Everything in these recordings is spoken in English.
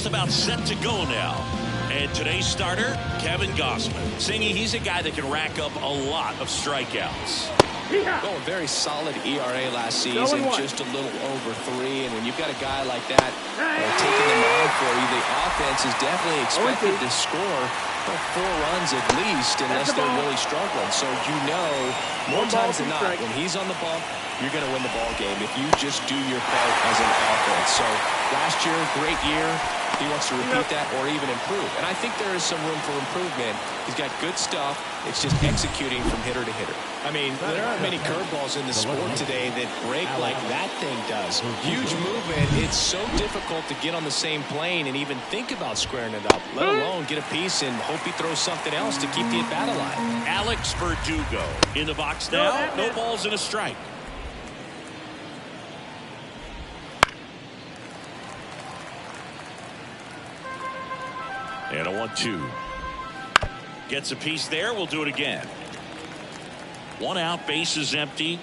just about set to go now. And today's starter, Kevin Gossman. Singy, he's a guy that can rack up a lot of strikeouts. Oh, a very solid ERA last season, just a little over 3. And when you've got a guy like that taking the mound for you, the offense is definitely expected to score 4 runs at least, unless they're really struggling. So more times than not, when he's on the bump, you're going to win the ball game if you just do your part as an offense. So last year, great year. He wants to repeat that or even improve. And I think there is some room for improvement. He's got good stuff. It's just executing from hitter to hitter. I mean, there aren't many curveballs in the sport today that break like that thing does. Huge movement. It's so difficult to get on the same plane and even think about squaring it up, let alone get a piece and hope he throws something else to keep the at-bat alive. Alex Verdugo in the box now. No balls and a strike. And a 1-2. Gets a piece there. We'll do it again. 1 out, base is empty.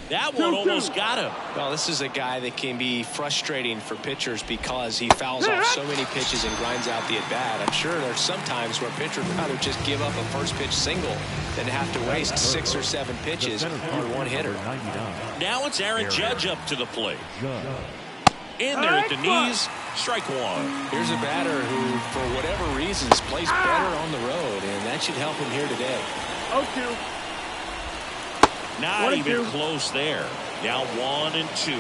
That one almost got him. Well, this is a guy that can be frustrating for pitchers because he fouls off so many pitches and grinds out the at-bat. I'm sure there's some times where pitchers would rather just give up a first pitch single than to have to waste 6 or 7 pitches on one hitter. Now it's Aaron Judge up to the plate. In there at the knees, strike 1. Here's a batter who, for whatever reasons, plays better on the road, and that should help him here today. 0-2. Not even close there. Now 1-2.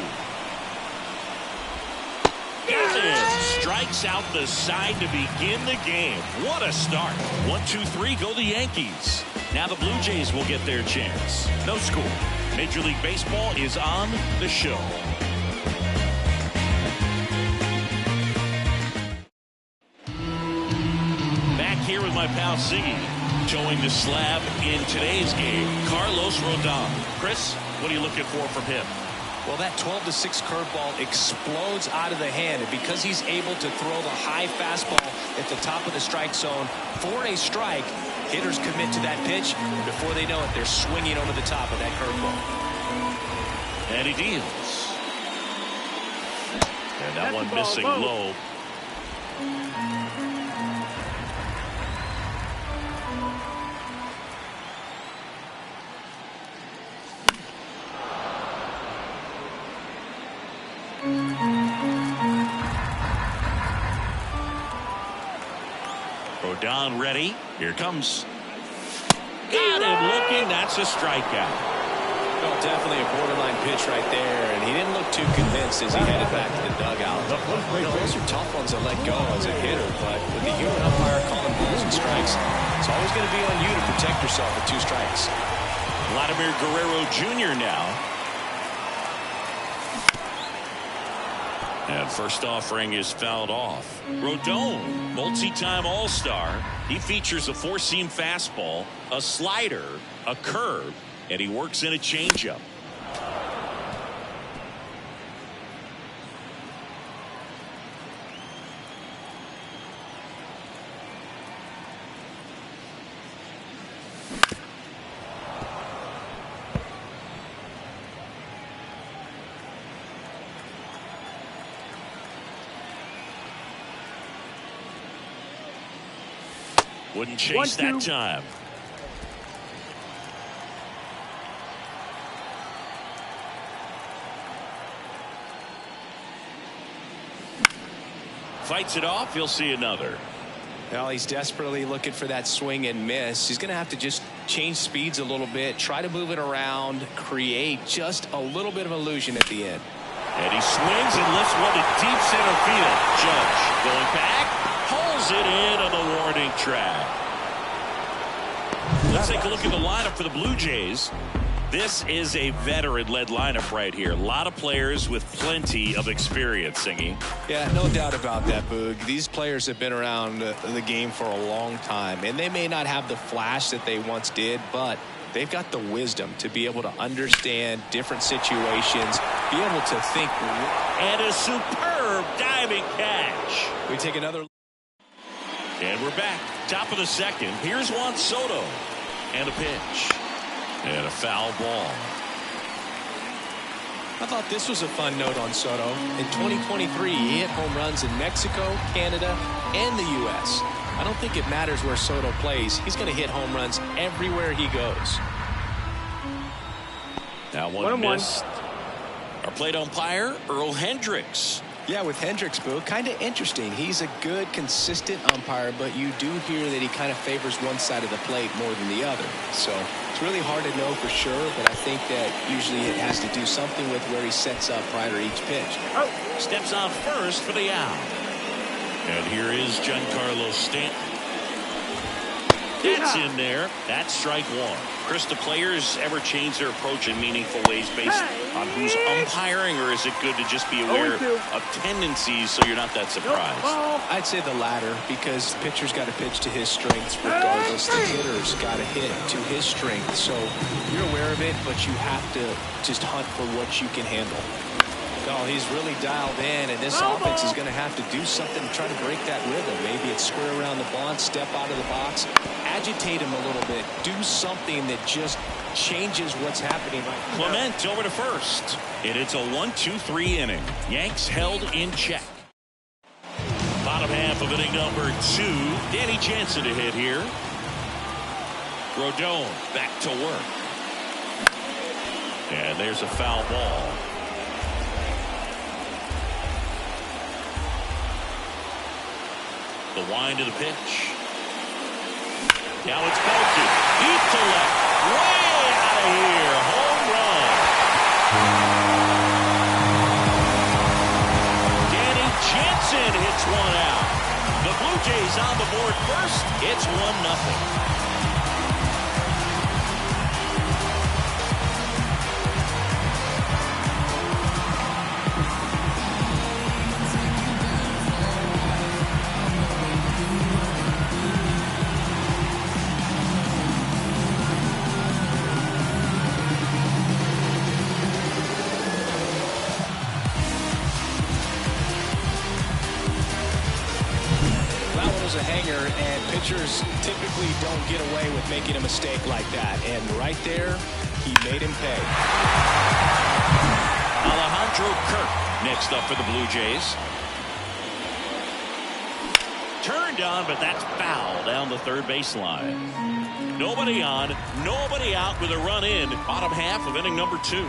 Strikes out the side to begin the game. What a start. 1-2-3, go the Yankees. Now the Blue Jays will get their chance. No score. Major League Baseball is on the show. Here with my pal Ziggy, towing the slab in today's game, Carlos Rodon. Chris, what are you looking for from him? Well, that 12-6 curveball explodes out of the hand, and because he's able to throw the high fastball at the top of the strike zone for a strike, hitters commit to that pitch, and before they know it, they're swinging over the top of that curveball. And he deals. And that one missing low. Rodon ready. Here comes. Got him looking. That's a strikeout. Well, definitely a borderline pitch right there, and he didn't look too convinced as he headed back to the dugout. Those are tough ones to let go as a hitter, but with the human umpire calling balls and strikes, it's always going to be on you to protect yourself with 2 strikes. Vladimir Guerrero Jr. now. And first offering is fouled off. Rodon, multi-time All-Star. He features a 4-seam fastball, a slider, a curve, and he works in a changeup. Wouldn't chase that time. Fights it off. He'll see another. Well, he's desperately looking for that swing and miss. He's going to have to just change speeds a little bit, try to move it around, create just a little bit of illusion at the end. And he swings and lifts one to deep center field. Judge going back, pulls it in on the warning track. Let's take a look at the lineup for the Blue Jays. This is a veteran-led lineup right here. A lot of players with plenty of experience, Singy. Yeah, no doubt about that, Boog. These players have been around the game for a long time, and they may not have the flash that they once did, but they've got the wisdom to be able to understand different situations, be able to think. And a superb diving catch. We take another. And we're back. Top of the second. Here's Juan Soto. And a pitch. And a foul ball. I thought this was a fun note on Soto. In 2023, he hit home runs in Mexico, Canada, and the U.S. I don't think it matters where Soto plays. He's going to hit home runs everywhere he goes. Now one missed. Our plate umpire, Earl Hendricks. Yeah, with Hendricks, Boo, kind of interesting. He's a good, consistent umpire, but you do hear that he kind of favors one side of the plate more than the other. So it's really hard to know for sure, but I think that usually it has to do something with where he sets up prior to each pitch. Steps on first for the out. And here is Giancarlo Stanton. That's in there. That's strike one. Chris, do players ever change their approach in meaningful ways based on who's umpiring, or is it good to just be aware of tendencies so you're not that surprised? I'd say the latter, because the pitcher's got to pitch to his strengths regardless. The hitter's got to hit to his strength. So you're aware of it, but you have to just hunt for what you can handle. Oh, he's really dialed in, and this offense is going to have to do something to try to break that rhythm. Maybe it's square around the bunt, step out of the box, agitate him a little bit, do something that just changes what's happening right now. Clement over to first, and it's a 1-2-3 inning. Yanks held in check. Bottom half of inning number 2. Danny Jansen to hit here. Rodon back to work. And there's a foul ball. The wind to the pitch. Now it's belted. Deep to left. Way out of here. Home run. Danny Jansen hits one out. The Blue Jays on the board first. It's 1-0. A hanger, and pitchers typically don't get away with making a mistake like that, and right there he made him pay. Alejandro Kirk next up for the Blue Jays. Turned on, but that's foul down the third baseline. Nobody on, nobody out with a run in. Bottom half of inning number 2.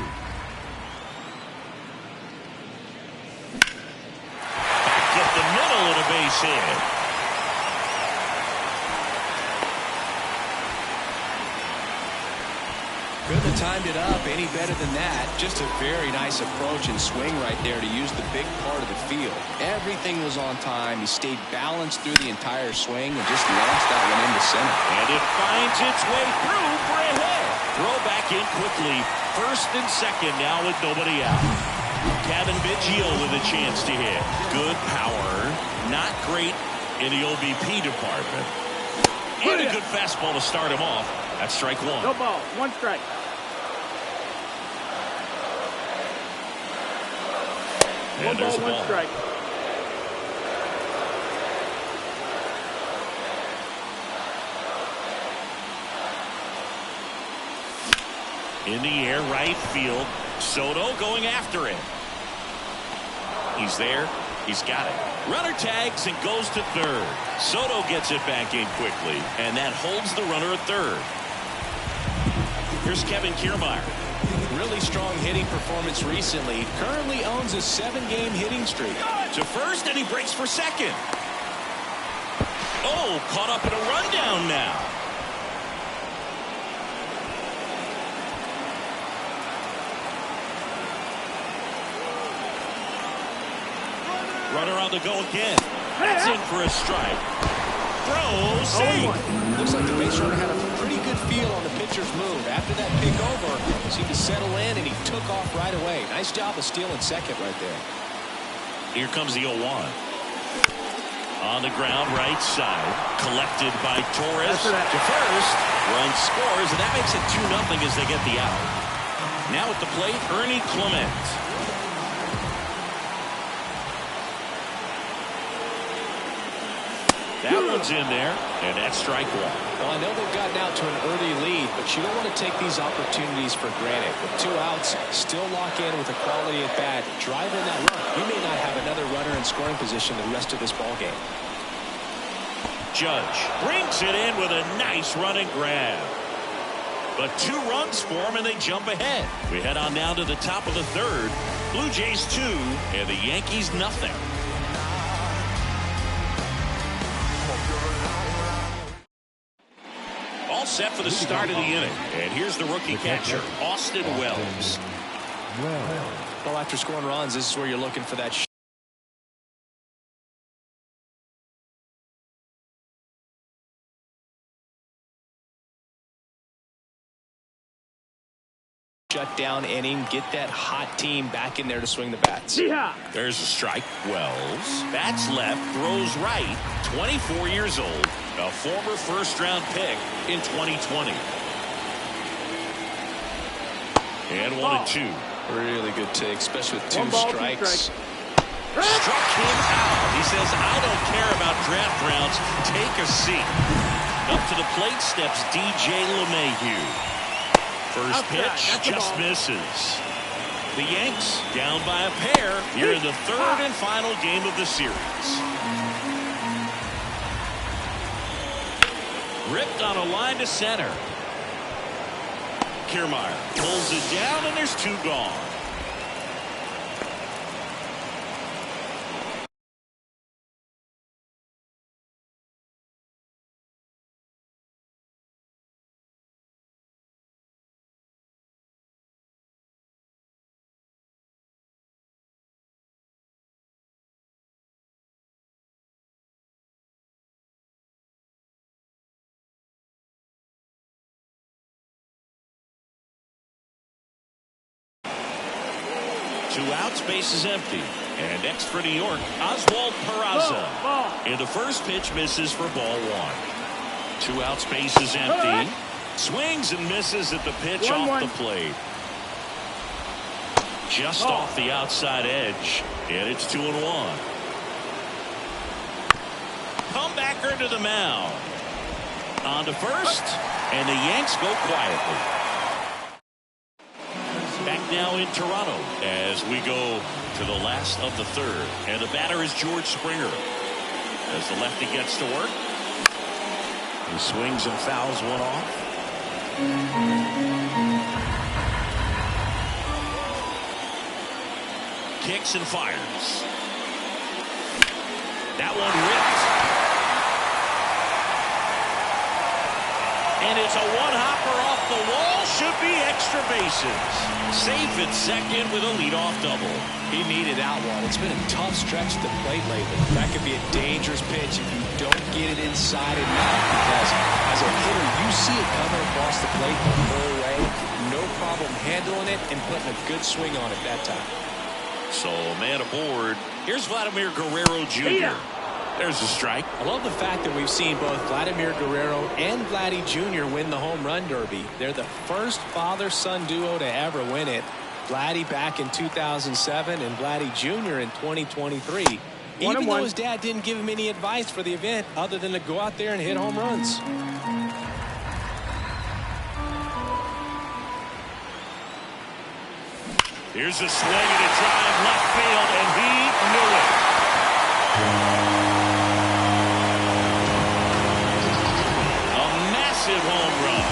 Back up the middle and a base hit. Couldn't have timed it up any better than that. Just a very nice approach and swing right there to use the big part of the field. Everything was on time. He stayed balanced through the entire swing and just launched that one into center. And it finds its way through for a hit. Throw back in quickly. First and second now with nobody out. Kevin Biggio with a chance to hit. Good power. Not great in the OBP department. And a good fastball to start him off. That's strike one. No ball. 1 strike. And there's a ball. 1 strike. In the air, right field. Soto going after it. He's there. He's got it. Runner tags and goes to third. Soto gets it back in quickly, and that holds the runner at third. Here's Kevin Kiermaier. Really strong hitting performance recently. Currently owns a 7-game hitting streak. To first, and he breaks for second. Oh, caught up in a rundown now. Runner on the go again. That's in for a strike. Throw, safe. Looks like the base runner had a pretty good feel on the pitcher's move. After that pick over, seemed to settle in, and he took off right away. Nice job of stealing second right there. Here comes the 0-1. On the ground, right side. Collected by Torres to first. Run scores, and that makes it 2-0 as they get the out. Now at the plate, Ernie Clement. That one's in there, and that's strike one. Well, I know they've gotten out to an early lead, but you don't want to take these opportunities for granted. With 2 outs, still lock in with a quality at bat, drive in that run. You may not have another runner in scoring position the rest of this ball game. Judge brings it in with a nice run and grab. But 2 runs for him, and they jump ahead. We head on down to the top of the third. Blue Jays 2, and the Yankees nothing. All set for the start of the inning. And here's the rookie catcher, Austin Wells. Well, after scoring runs, this is where you're looking for that shutdown inning, get that hot team back in there to swing the bats. There's a strike. Wells bats left, throws right. 24 years old, a former first-round pick in 2020. And 1-2. Really good take, especially with 2 strikes. Struck him out. He says, I don't care about draft rounds. Take a seat. Up to the plate steps DJ LeMahieu. First pitch just misses. The Yanks down by a pair here in the third and final game of the series. Ripped on a line to center. Kiermaier pulls it down, and there's 2 gone. Two outs, bases empty. And next for New York, Oswald Peraza. And the first pitch misses for ball 1. 2 outs, bases empty. Swings and misses at the pitch off the plate. Just off the outside edge. And it's 2-1. Comebacker to the mound. On to first. And the Yanks go quietly. Back now in Toronto as we go to the last of the third. And the batter is George Springer. As the lefty gets to work. He swings and fouls one off. Kicks and fires. That one ripped. And it's a one-hopper off the wall. Should be extra bases. Safe at second with a leadoff double. He needed that one. It's been a tough stretch at the plate lately. That could be a dangerous pitch if you don't get it inside and out. Because as a hitter, you see it coming across the plate the whole way. No problem handling it and putting a good swing on it that time. So, man aboard. Here's Vladimir Guerrero Jr. There's a strike. I love the fact that we've seen both Vladimir Guerrero and Vladdy Jr. win the home run derby. They're the first father-son duo to ever win it. Vladdy back in 2007 and Vladdy Jr. in 2023. Even though his dad didn't give him any advice for the event other than to go out there and hit home runs. Here's a swing and a drive left field, and he knew it. Home run,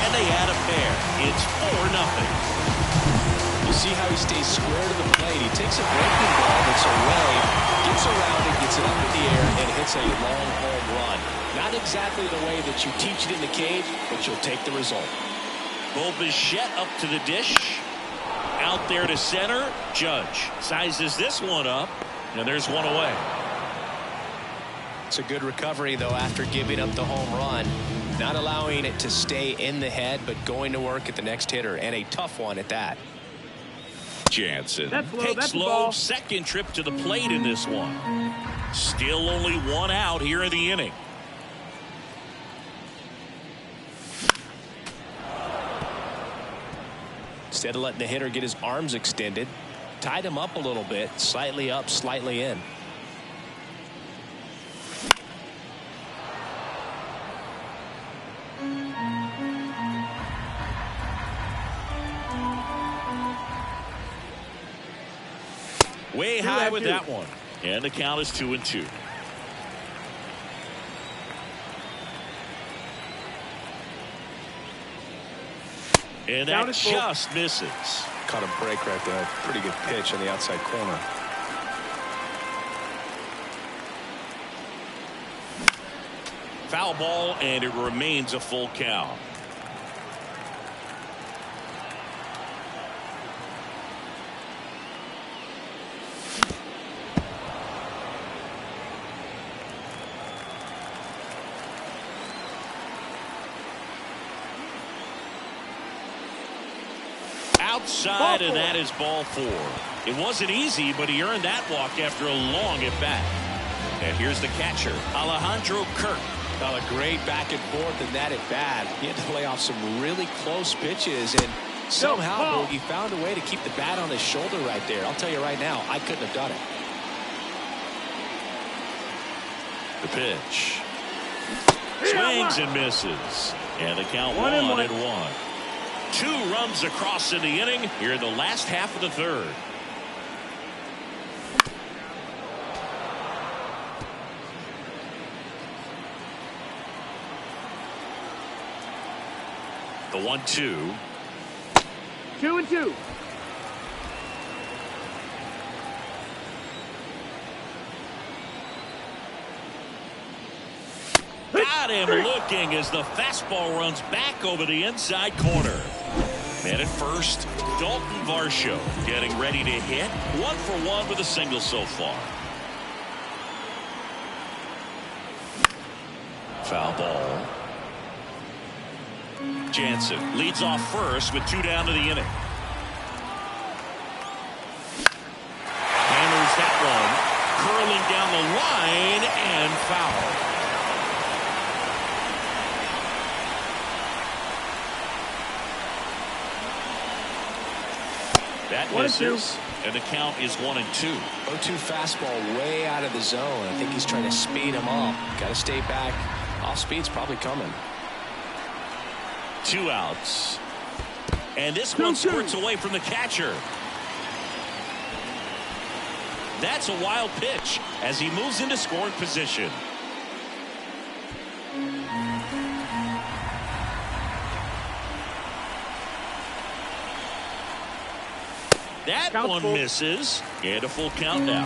and they add a pair. It's 4-0. You see how he stays square to the plate. He takes a breaking ball that's away, gets around it, gets it up in the air, and hits a long home run. Not exactly the way that you teach it in the cage, but you'll take the result. Bo Bichette up to the dish. Out there to center. Judge sizes this one up, and there's one away. It's a good recovery, though, after giving up the home run. Not allowing it to stay in the head, but going to work at the next hitter, and a tough one at that. Jansen takes low, second trip to the plate in this one. Still only 1 out here in the inning. Instead of letting the hitter get his arms extended, tied him up a little bit, slightly up, slightly in. Way high with that one. And the count is 2-2. And that just misses. Caught a break right there. Pretty good pitch on the outside corner. Foul ball, and it remains a full count. Outside, and that is ball 4. It wasn't easy, but he earned that walk after a long at bat. And here's the catcher, Alejandro Kirk. Well, a great back and forth in that at bat. He had to lay off some really close pitches, and somehow he found a way to keep the bat on his shoulder right there. I'll tell you right now, I couldn't have done it. The pitch. Swings and misses. And the count 1-1. 2 runs across in the inning here in the last half of the third. The 1-2. 2-2. Got him looking as the fastball runs back over the inside corner. And at first, Dalton Varsho getting ready to hit. 1 for 1 with a single so far. Foul ball. Jansen leads off first with 2 down to the inning. Hammers that one, curling down the line, and foul. That misses, and the count is 1-2. 0-2 fastball way out of the zone. I think he's trying to speed him up. Got to stay back. Off speed's probably coming. 2 outs. And this one squirts away from the catcher. That's a wild pitch as he moves into scoring position. That one misses, and a full count now.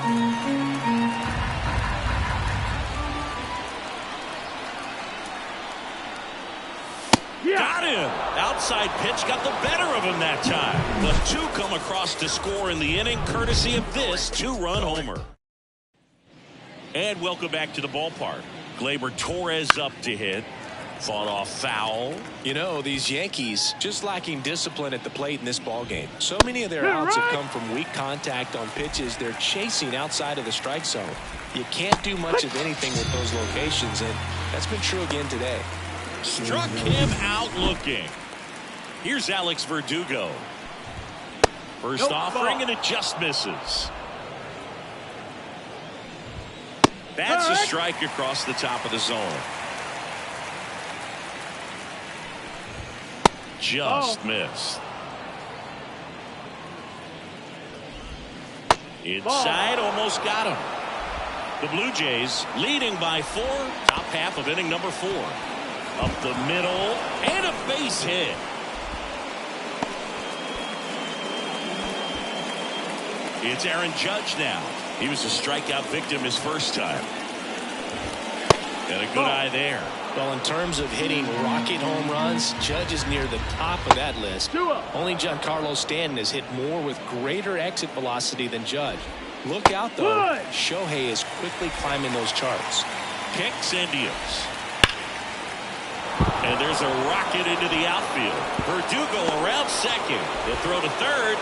Got him. Outside pitch got the better of him that time. The 2 come across to score in the inning, courtesy of this 2-run homer. And welcome back to the ballpark. Gleyber Torres up to hit. Fought off foul. You know, these Yankees just lacking discipline at the plate in this ballgame. So many of their outs have come from weak contact on pitches they're chasing outside of the strike zone. You can't do much of anything with those locations, and that's been true again today. Struck him out looking. Here's Alex Verdugo. First offering, and it just misses. That's a strike across the top of the zone. Just missed. Inside, almost got him. The Blue Jays leading by 4, top half of inning number 4. Up the middle, and a base hit. It's Aaron Judge now. He was a strikeout victim his first time. And a good eye there. Well, in terms of hitting rocket home runs, Judge is near the top of that list. Only Giancarlo Stanton has hit more with greater exit velocity than Judge. Look out, though. Shohei is quickly climbing those charts. Kicks and deals. And there's a rocket into the outfield. Verdugo around second. He'll throw to third.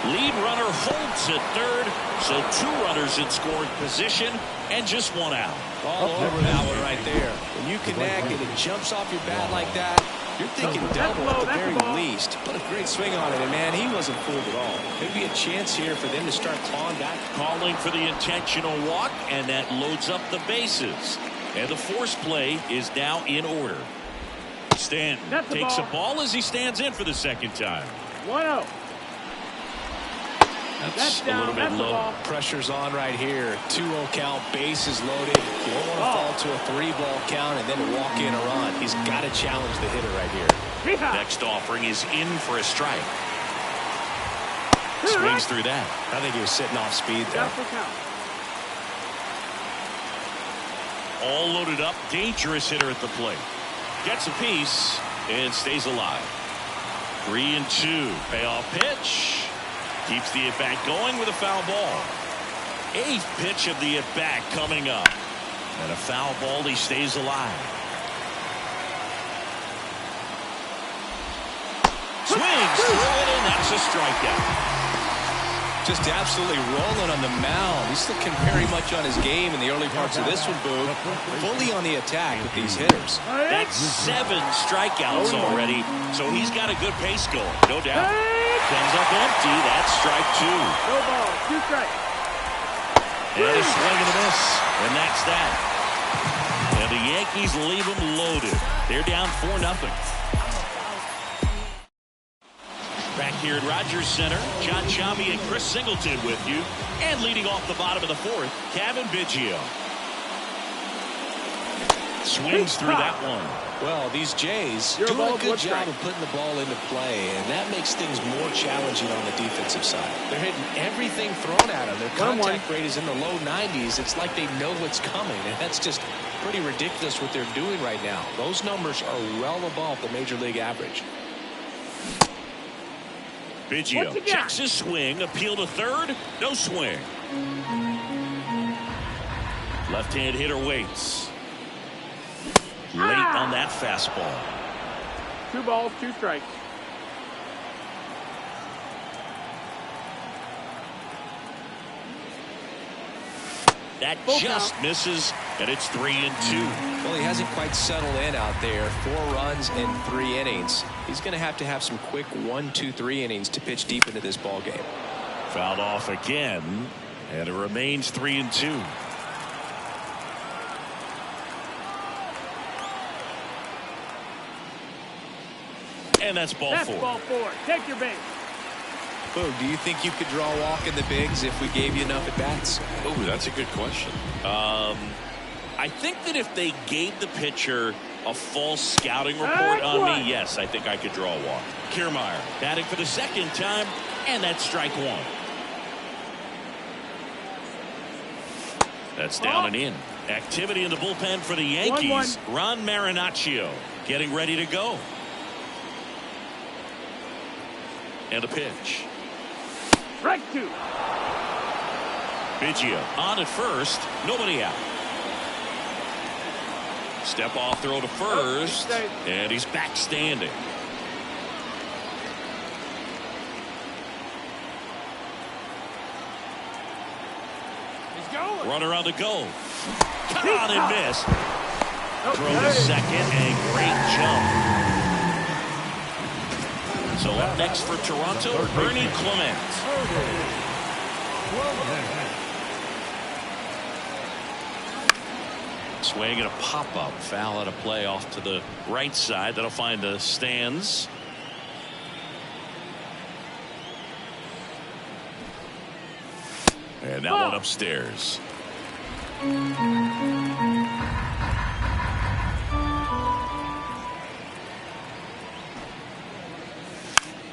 Lead runner holds at third. So 2 runners in scoring position and just 1 out. All over that one right there. When you connect and it jumps off your bat like that, you're thinking double at the very least. What a great swing on it, and man, he wasn't fooled at all. Could be a chance here for them to start clawing back. Calling for the intentional walk, and that loads up the bases. And the force play is now in order. Stanton takes a ball as he stands in for the second time. 1-0. That's a little bit low. Pressure's on right here. 2-0 count, bases loaded. You don't want to fall to a 3-ball count and then walk in a run. He's got to challenge the hitter right here. Next offering is in for a strike. Swings through that. I think he was sitting off speed there. All loaded up, dangerous hitter at the plate. Gets a piece and stays alive. 3-2. Payoff pitch. Keeps the at-bat going with a foul ball. 8th pitch of the at-bat coming up. And a foul ball, he stays alive. Swings through it, and that's a strikeout. Just absolutely rolling on the mound. He's looking very much on his game in the early parts of this one, Boo. Fully on the attack with these hitters. That's 7 strikeouts already, so he's got a good pace going, no doubt. Comes up empty. That's strike 2. No ball, 2 strikes. And a swing and a miss, and that's that. And the Yankees leave them loaded. They're down 4-0. Back here at Rogers Center, John Chami and Chris Singleton with you. And leading off the bottom of the 4th, Kevin Biggio. Swings through that one. Well, these Jays do a good job of putting the ball into play, and that makes things more challenging on the defensive side. They're hitting everything thrown at them. Their contact rate is in the low 90s. It's like they know what's coming, and that's just pretty ridiculous what they're doing right now. Those numbers are well above the major league average. Biggio checks his swing, appeal to third, no swing. Left-hand hitter waits. Late on that fastball. 2 balls, 2 strikes. That just misses, and it's 3-2. Well, he hasn't quite settled in out there. 4 runs in 3 innings. He's going to have some quick 1, 2, 3 innings to pitch deep into this ball game. Fouled off again, and it remains 3-2. And that's ball 4. That's ball 4. Take your base. Boo, do you think you could draw a walk in the bigs if we gave you enough at bats? Oh, that's a good question. I think that if they gave the pitcher a false scouting report on me, yes, I think I could draw a walk. Kiermaier batting for the 2nd time, and that's strike 1. That's down and in. Activity in the bullpen for the Yankees. 1-1. Ron Marinaccio getting ready to go. And a pitch. Strike 2. Biggio on at first, nobody out. Step off throw to first, and he's back standing. He's going. Runner on the go. Cut on and miss. Throw to second, and great jump. So up next for Toronto, Ernie Clement. Swing and a pop-up. Foul out of play off to the right side. That'll find the stands. And that one upstairs.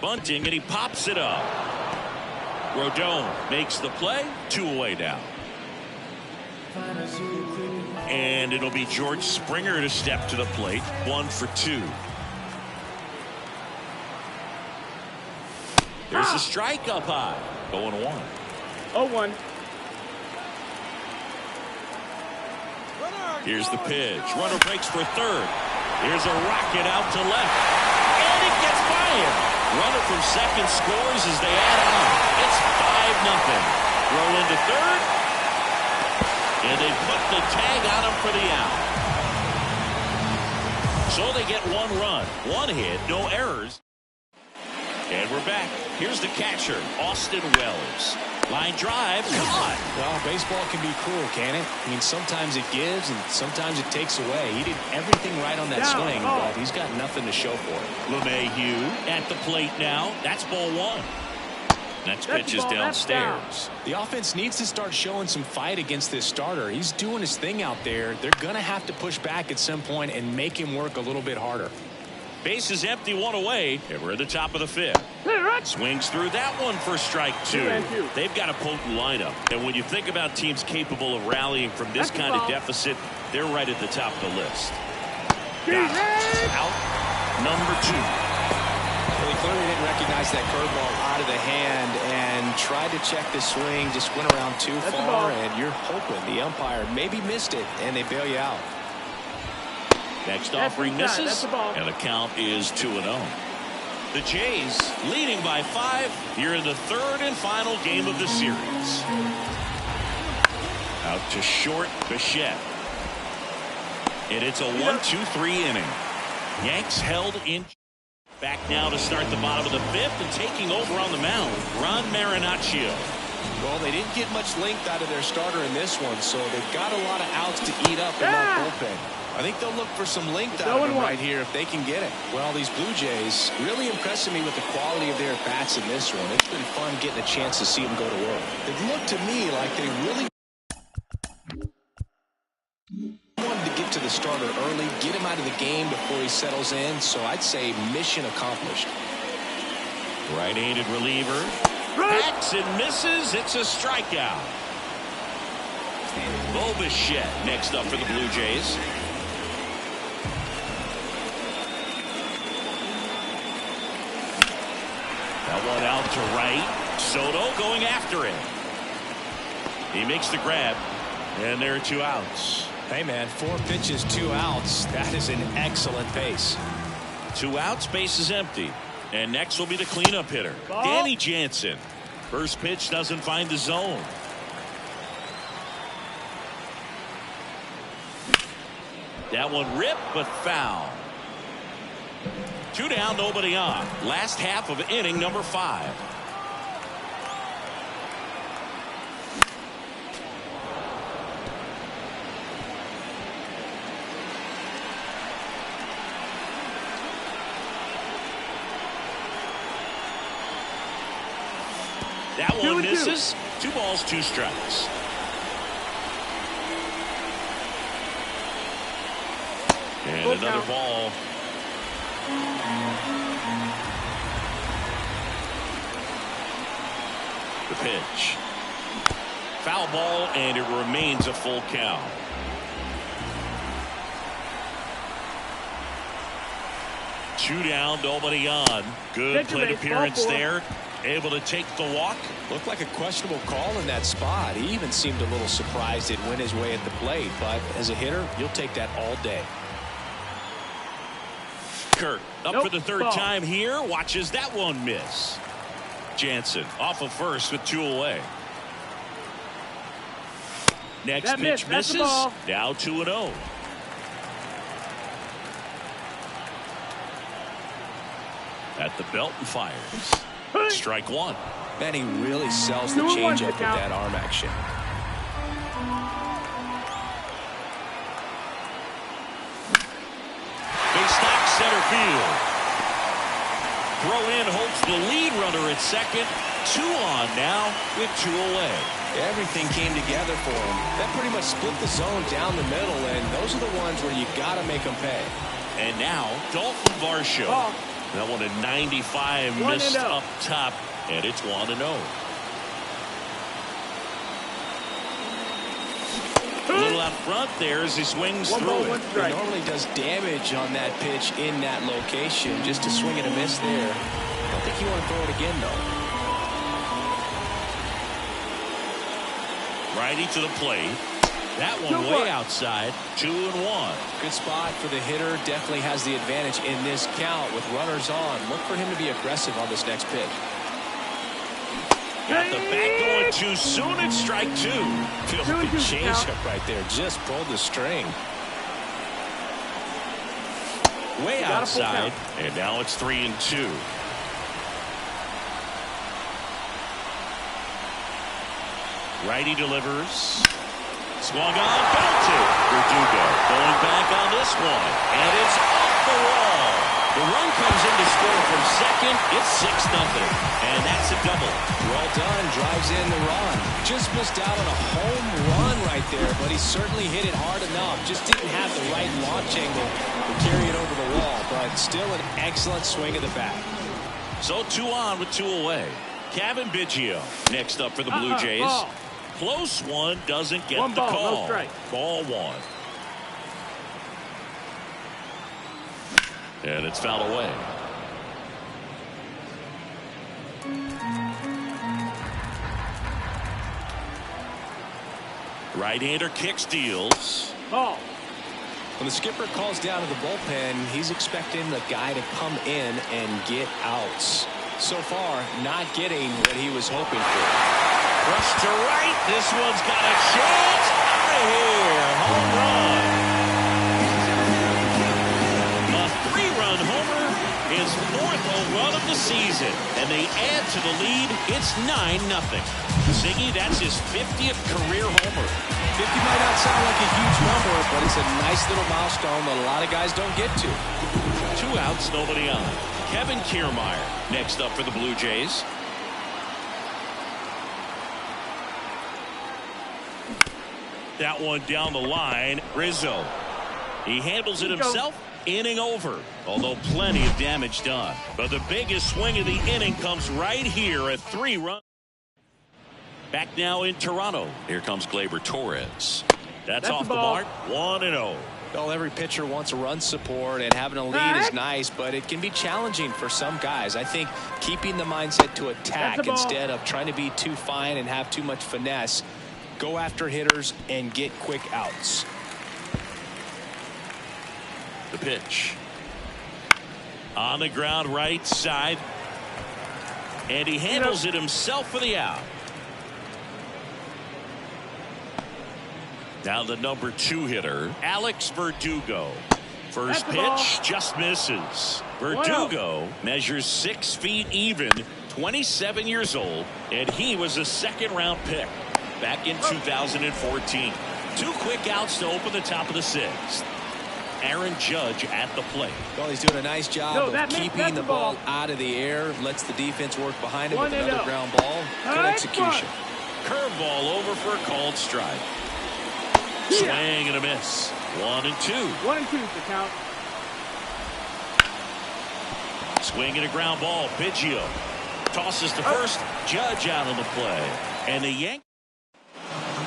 Bunting, and he pops it up. Rodon makes the play. 2 away now. And it'll be George Springer to step to the plate. 1 for 2. There's a strike up high. 0-1. 0-1. Here's the pitch. Runner breaks for third. Here's a rocket out to left. And it gets by him. Runner from second scores as they add on. It's 5-0. Roll into third. And they put the tag on him for the out. So they get 1 run. 1 hit, no errors. And we're back. Here's the catcher, Austin Wells. Line drive, come on. Well, baseball can be cruel, can it? I mean, sometimes it gives and sometimes it takes away. He did everything right on that swing, but he's got nothing to show for it. LeMahieu at the plate now. That's ball 1. Next pitch is downstairs. The offense needs to start showing some fight against this starter. He's doing his thing out there. They're going to have to push back at some point and make him work a little bit harder. Base is empty, one away, and we're at the top of the fifth. Swings through that one for strike two. They've got a potent lineup, and when you think about teams capable of rallying from this kind of deficit, they're right at the top of the list. Out number two. Well, he clearly didn't recognize that curveball out of the hand and tried to check the swing, just went around too far, and you're hoping the umpire maybe missed it, and they bail you out. Next offering misses, and the count is 2-0. The Jays leading by 5 here in the third and final game of the series. Out to short, Bichette. And it's a 1-2-3 inning. Yanks held in. Back now to start the bottom of the fifth, and taking over on the mound, Ron Marinaccio. Well, they didn't get much length out of their starter in this one, so they've got a lot of outs to eat up in that bullpen. I think they'll look for some length out of him right here if they can get it. Well, these Blue Jays really impressing me with the quality of their bats in this one. It's been fun getting a chance to see them go to work. It looked to me like they really wanted to get to the starter early, get him out of the game before he settles in, so I'd say mission accomplished. Right-handed reliever. Backs and misses. It's a strikeout. Bo Bichette next up for the Blue Jays. That one out to right. Soto going after it. He makes the grab, and there are 2 outs. Hey, man, 4 pitches, 2 outs. That is an excellent pace. 2 outs, base is empty. And next will be the cleanup hitter, Danny Jansen. First pitch doesn't find the zone. That one ripped, but foul. 2 down, nobody on. Last half of inning number 5. That one misses. 2 balls, 2 strikes. And another ball. The pitch. Foul ball, and it remains a full count. Two down, nobody on. Good plate appearance there. Able to take the walk. Looked like a questionable call in that spot. He even seemed a little surprised it went his way at the plate, but as a hitter, you'll take that all day. Kirk up for the third time here. Watches that one miss. Jansen off of first with 2 away. Next pitch misses. Now 2-0. At the belt and fires. Strike 1. Man, he really sells the changeup with that arm action. They stop center field. Throw in holds the lead runner at second. 2 on now with 2 away. Everything came together for him. That pretty much split the zone down the middle, and those are the ones where you got to make them pay. And now Dalton Varsho. That one at 95 missed up top, and it's 1-0. A little out front there as he swings through it. He normally does damage on that pitch in that location. Just to swing and a miss there. I don't think you want to throw it again, though. Righty to the plate. That one way outside. 2-1. Good spot for the hitter. Definitely has the advantage in this count with runners on. Look for him to be aggressive on this next pitch. Got the bat going too soon. It's strike 2. Feels like a changeup right there. Just pulled the string. Way outside. And now it's 3-2. Righty delivers. Swung on, belted. Verdugo going back on this one. And it's off the wall. The run comes comes in to score from second. It's 6-0. And that's a double. Well done. Drives in the run. Just missed out on a home run right there, but he certainly hit it hard enough. Just didn't have the right launch angle to carry it over the wall, but still an excellent swing of the bat. So 2 on with 2 away. Kevin Biggio next up for the Blue Jays. Ball. Close one, doesn't get One the ball, call. no strike. Ball 1. And it's fouled away. Right-hander kick steals. Ball. When the skipper calls down to the bullpen, he's expecting the guy to come in and get outs. So far, not getting what he was hoping for. Rush to right. This one's got a chance. Out of here. Home run. A 3-run homer, his 4th home run of the season. And they add to the lead. It's 9-0. Ziggy, that's his 50th career homer. 50 might not sound like a huge number, but it's a nice little milestone that a lot of guys don't get to. 2 outs, nobody on. Kevin Kiermaier next up for the Blue Jays. That one down the line. Rizzo. He handles it himself. Inning over. Although plenty of damage done. But the biggest swing of the inning comes right here. A 3-run. Back now in Toronto. Here comes Gleyber Torres. That's off the mark. 1-0. Well, every pitcher wants a run support, and having a lead is nice, but it can be challenging for some guys. I think keeping the mindset to attack instead of trying to be too fine and have too much finesse. Go after hitters and get quick outs. The pitch. On the ground right side. And he handles it himself for the out. Now the number 2 hitter, Alex Verdugo. First pitch just misses. Verdugo measures 6 feet even, 27 years old, and he was a 2nd-round pick back in 2014. 2 quick outs to open the top of the 6th. Aaron Judge at the plate. Well, he's doing a nice job of keeping the ball out of the air, lets the defense work behind him with another ground ball. Good execution. Curveball over for a called strike. Swing and a miss. 1-2. 1-2 to count. Swing and a ground ball. Biggio tosses to first. Judge out on the play. And the Yankees.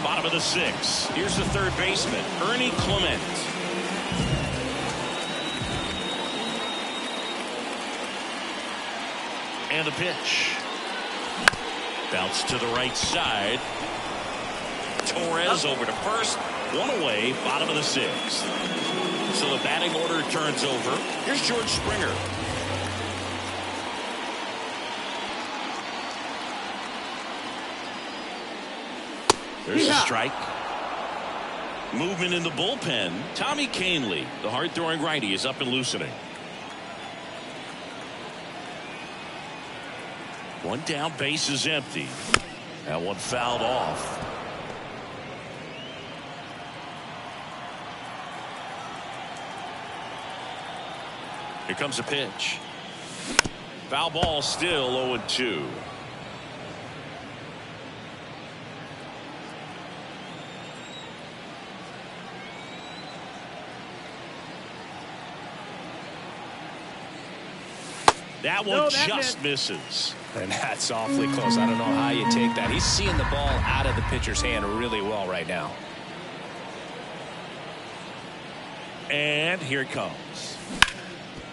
Bottom of the 6th. Here's the 3rd baseman, Ernie Clement. And the pitch. Bounce to the right side. Torres over to first. 1 away, bottom of the 6th. So the batting order turns over. Here's George Springer. There's a strike. Movement in the bullpen. Tommy Kahnle, the hard-throwing righty, is up and loosening. 1 down, base is empty. That one fouled off. Here comes a pitch. Foul ball, still 0-2. That one just misses. And that's awfully close. I don't know how you take that. He's seeing the ball out of the pitcher's hand really well right now. And here it comes.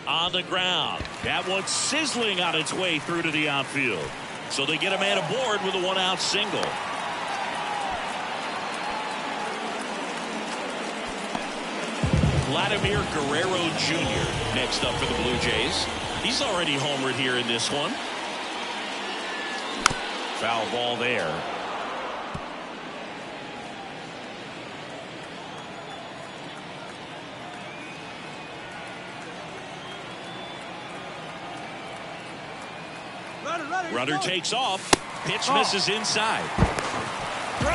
On the ground. That one's sizzling on its way through to the outfield. So they get a man aboard with a 1-out single. Vladimir Guerrero Jr. next up for the Blue Jays. He's already homered here in this one. Foul ball there. Runner takes off. Pitch misses inside. Throw.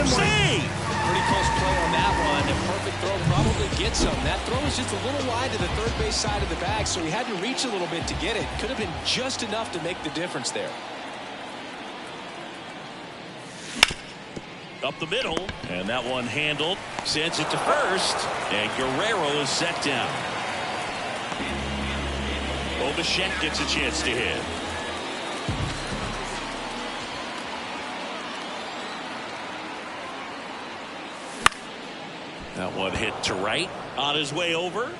Save. Pretty close play on that one. A perfect throw probably gets him. That throw was just a little wide to the third base side of the bag, so he had to reach a little bit to get it. Could have been just enough to make the difference there. Up the middle, and that one handled. Sends it to first, and Guerrero is set down. Bichette gets a chance to hit. That one hit to right. On his way over.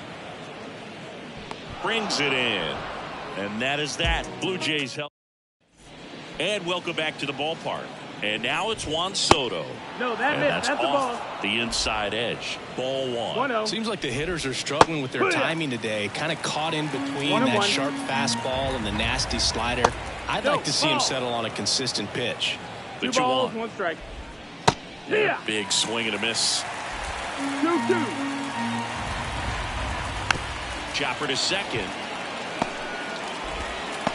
Brings it in. And that is that. Blue Jays help. And welcome back to the ballpark. And now it's Juan Soto. No, that's the ball. The inside edge. Ball one. 1-0. Seems like the hitters are struggling with their timing today. Kind of caught in between that sharp fastball and the nasty slider. I'd like to see him settle on a consistent pitch. 2 balls, 1 strike. Yeah. Big swing and a miss. 2-2. Chopper to second.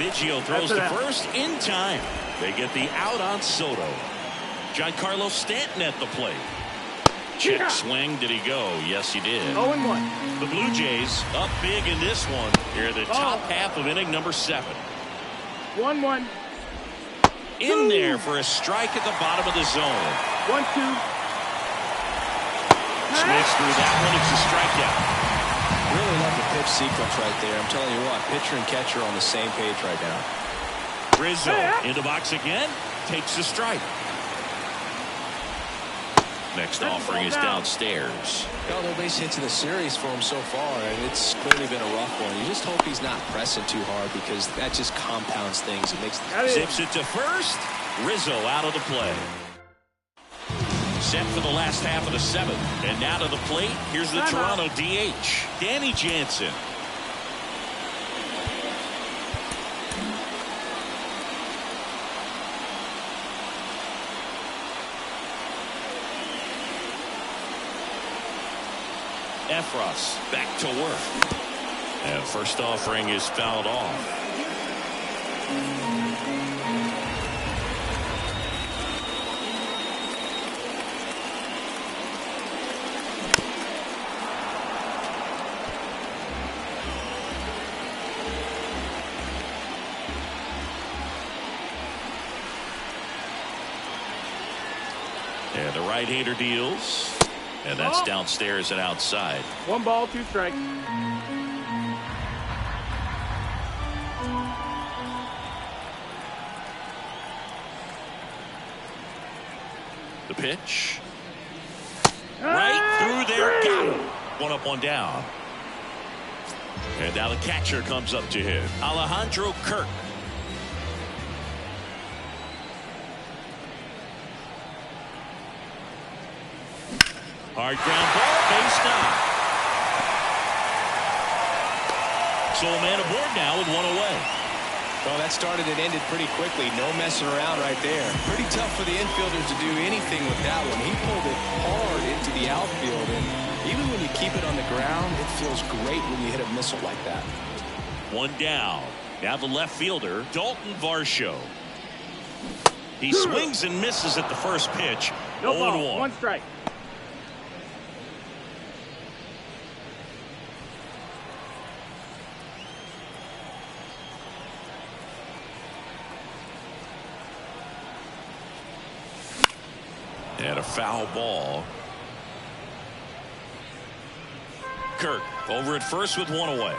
Biggio throws to first in time. They get the out on Soto. Giancarlo Stanton at the plate. Check swing. Did he go? Yes, he did. 0-1. The Blue Jays up big in this one. Here are the top half of inning number 7. 1-1. In there for a strike at the bottom of the zone. 1-2. Smiths through that one. It's a strikeout. Really love the pitch sequence right there. I'm telling you what, pitcher and catcher on the same page right now. Rizzo in the box again. Takes the strike. Next offering is downstairs. Got no base hits in the series for him so far, and it's clearly been a rough one. You just hope he's not pressing too hard because that just compounds things. It makes zips it to first. Rizzo out of the play. Set for the last half of the 7th. And now to the plate, here's the Toronto DH, Danny Jansen. Efros back to work. And first offering is fouled off. And the right-hander deals. And that's downstairs and outside. 1 ball, 2 strikes. The pitch. Right through there. Got him. 1 up, 1 down. And now the catcher comes up to him. Alejandro Kirk. Hard ground ball, base knock. So a man aboard now with 1 away. Well, that started and ended pretty quickly. No messing around right there. Pretty tough for the infielders to do anything with that one. He pulled it hard into the outfield, and even when you keep it on the ground, it feels great when you hit a missile like that. 1 down. Now the left fielder, Dalton Varsho. He swings and misses at the first pitch. No 0-1. ball, 1 strike. And a foul ball. Kirk over at first with 1 away.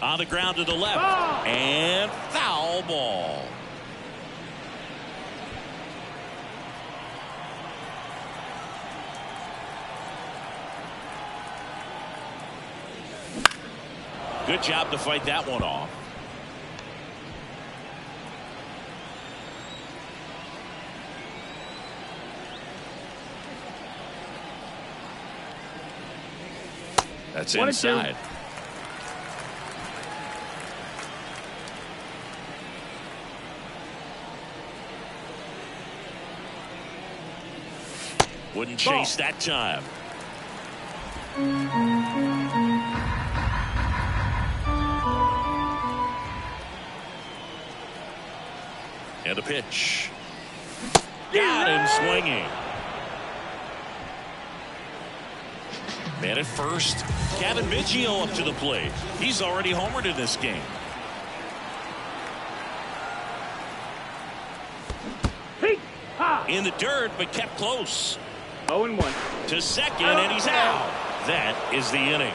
On the ground to the left. And foul ball. Good job to fight that one off. That's inside. Wouldn't chase that time. And a pitch. Got him swinging. Man at first. Kevin Biggio up to the plate. He's already homered in this game. In the dirt, but kept close. 0-1. To second, and he's out. That is the inning.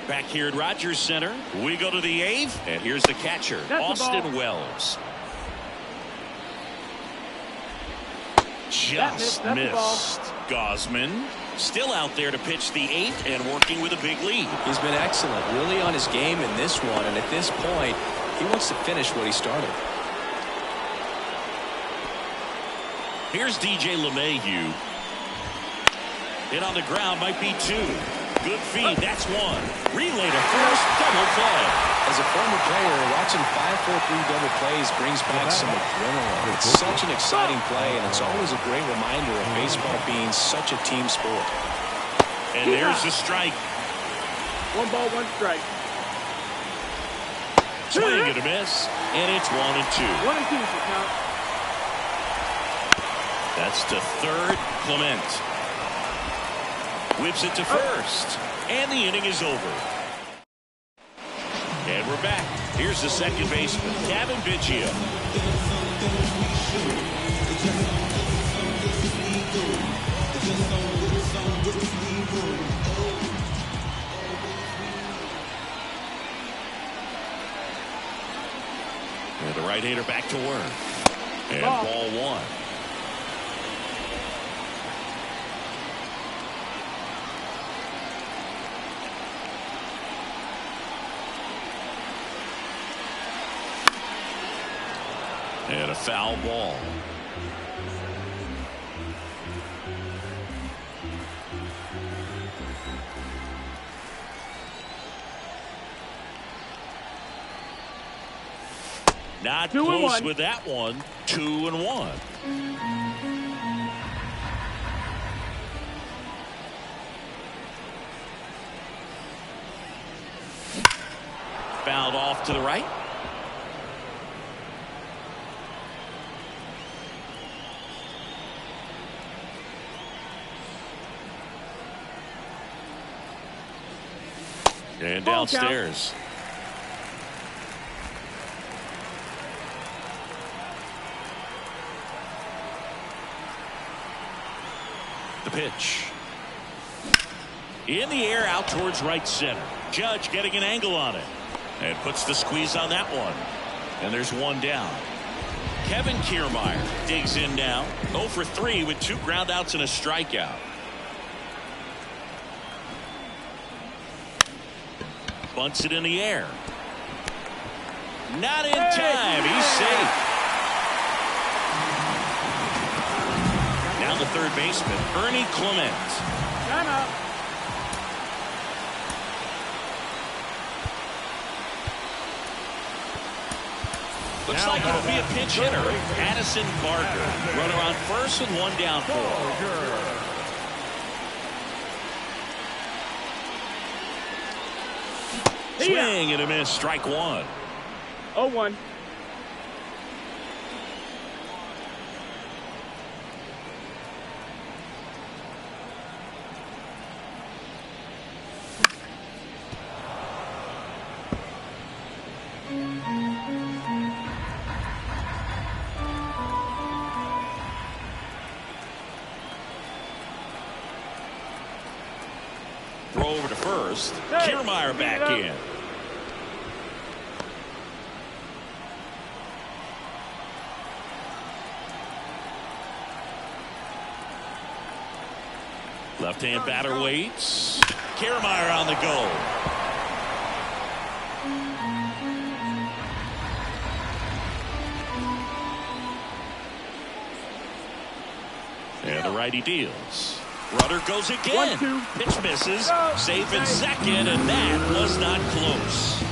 Back here at Rogers Center, we go to the 8th, and here's the catcher, Austin Wells. Just missed. Gosman still out there to pitch the 8th and working with a big lead. He's been excellent, really on his game in this one, and at this point, he wants to finish what he started. Here's DJ LeMahieu. Hit on the ground, might be 2. Good feed, that's 1. Relay to first, double play. As a former player, watching 5-4-3 double plays brings back some adrenaline. It's such an exciting play, and it's always a great reminder of baseball being such a team sport. And there's the strike. 1 ball, 1 strike. Swing and a miss, and it's 1-2. 1-2 for count. That's to third, Clement. Whips it to first, and the inning is over. And we're back. Here's the second baseman, Kevin Biggio. And the right-hander back to work. And ball 1. And a foul ball. Not close with that one. 2-1. Fouled off to the right. And downstairs. The pitch. In the air out towards right center. Judge getting an angle on it. And puts the squeeze on that one. And there's 1 down. Kevin Kiermaier digs in now. 0 for 3 with 2 groundouts and a strikeout. Bunts it in the air. Not in time. He's safe. Now the third baseman, Ernie Clement. Looks like it'll be a pinch hitter. Addison Barker. Runner on first and 1 down 4. Swing and a miss, strike 1. 0-1. Throw over to first. Kiermaier back in. Left-hand batter waits. Kiermaier on the go. And the righty deals. Runner goes again. 1-2. Pitch misses. Safe in second, and that was not close.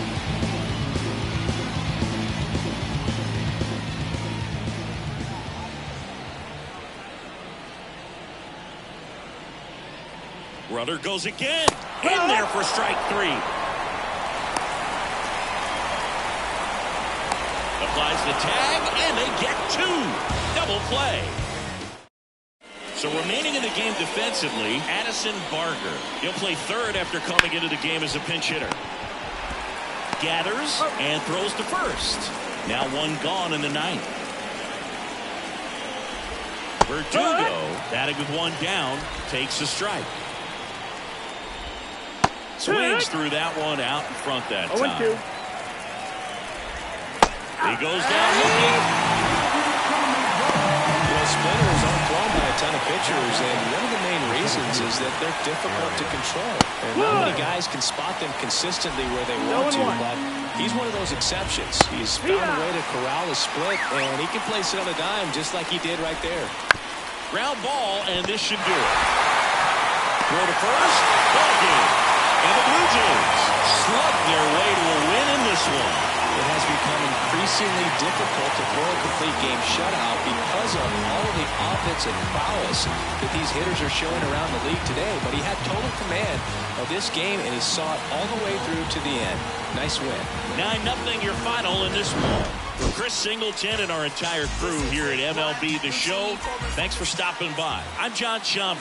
Runner goes again. In there for strike 3. The applies the tag, and they get 2. Double play. So remaining in the game defensively, Addison Barger. He'll play third after coming into the game as a pinch hitter. Gathers and throws to first. Now 1 gone in the 9th. Verdugo, batting with 1 down, takes a strike. Swings through that one out in front that time. 0-2. He goes down looking. Splitters aren't thrown by a ton of pitchers, and one of the main reasons is that they're difficult to control. And not many guys can spot them consistently where they want to, but he's one of those exceptions. He's found a way to corral a split, and he can place it on a dime just like he did right there. Ground ball, and this should do it. Throw to first, ball game. And the Blue Jays slug their way to a win in this one. It has become increasingly difficult to throw a complete game shutout because of all of the offensive prowess that these hitters are showing around the league today. But he had total command of this game, and he saw it all the way through to the end. Nice win. 9-0 your final in this one. For Chris Singleton and our entire crew here at MLB The Show, thanks for stopping by. I'm John Shambi.